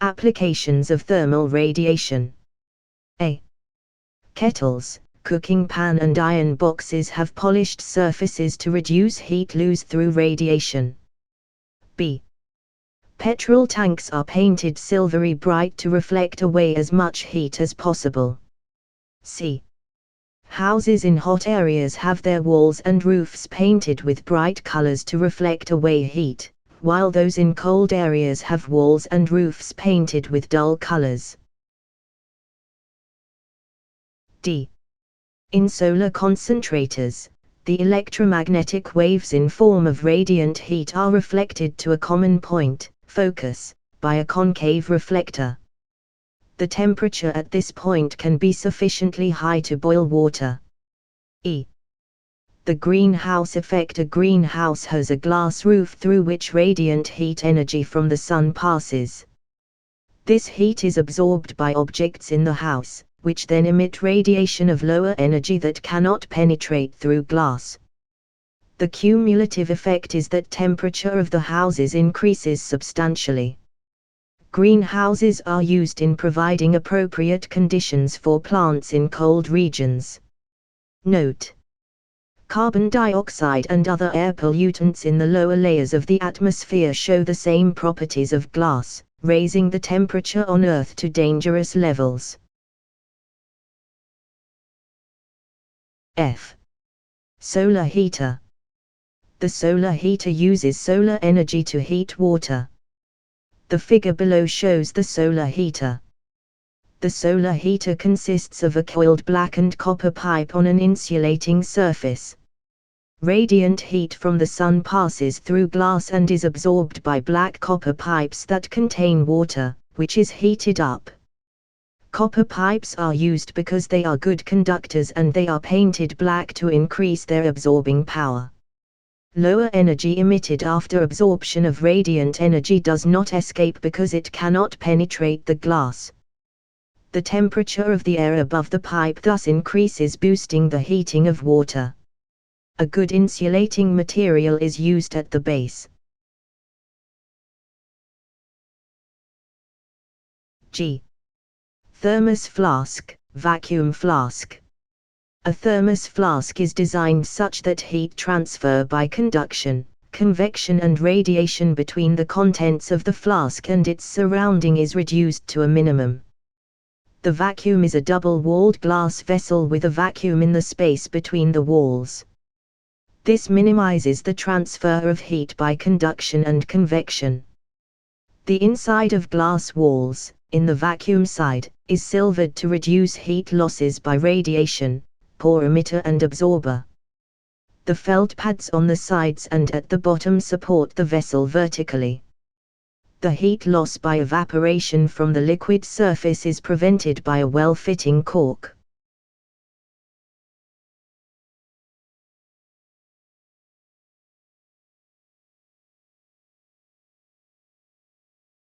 Applications of thermal radiation. A. Kettles, cooking pan and iron boxes have polished surfaces to reduce heat loss through radiation. B. Petrol tanks are painted silvery bright to reflect away as much heat as possible. C. Houses in hot areas have their walls and roofs painted with bright colors to reflect away heat, while those in cold areas have walls and roofs painted with dull colors. D. In solar concentrators, the electromagnetic waves in form of radiant heat are reflected to a common point, focus, by a concave reflector. The temperature at this point can be sufficiently high to boil water. E. The greenhouse effect. A greenhouse has a glass roof through which radiant heat energy from the sun passes. This heat is absorbed by objects in the house, which then emit radiation of lower energy that cannot penetrate through glass. The cumulative effect is that temperature of the houses increases substantially. Greenhouses are used in providing appropriate conditions for plants in cold regions. Note: carbon dioxide and other air pollutants in the lower layers of the atmosphere show the same properties of glass, raising the temperature on Earth to dangerous levels. F. Solar heater. The solar heater uses solar energy to heat water. The figure below shows the solar heater. The solar heater consists of a coiled blackened copper pipe on an insulating surface. Radiant heat from the sun passes through glass and is absorbed by black copper pipes that contain water, which is heated up. Copper pipes are used because they are good conductors and they are painted black to increase their absorbing power. Lower energy emitted after absorption of radiant energy does not escape because it cannot penetrate the glass. The temperature of the air above the pipe thus increases, boosting the heating of water. A good insulating material is used at the base. G. Thermos flask, vacuum flask. A thermos flask is designed such that heat transfer by conduction, convection and radiation between the contents of the flask and its surrounding is reduced to a minimum. The vacuum is a double-walled glass vessel with a vacuum in the space between the walls. This minimizes the transfer of heat by conduction and convection. The inside of glass walls, in the vacuum side, is silvered to reduce heat losses by radiation, pore emitter and absorber. The felt pads on the sides and at the bottom support the vessel vertically. The heat loss by evaporation from the liquid surface is prevented by a well-fitting cork.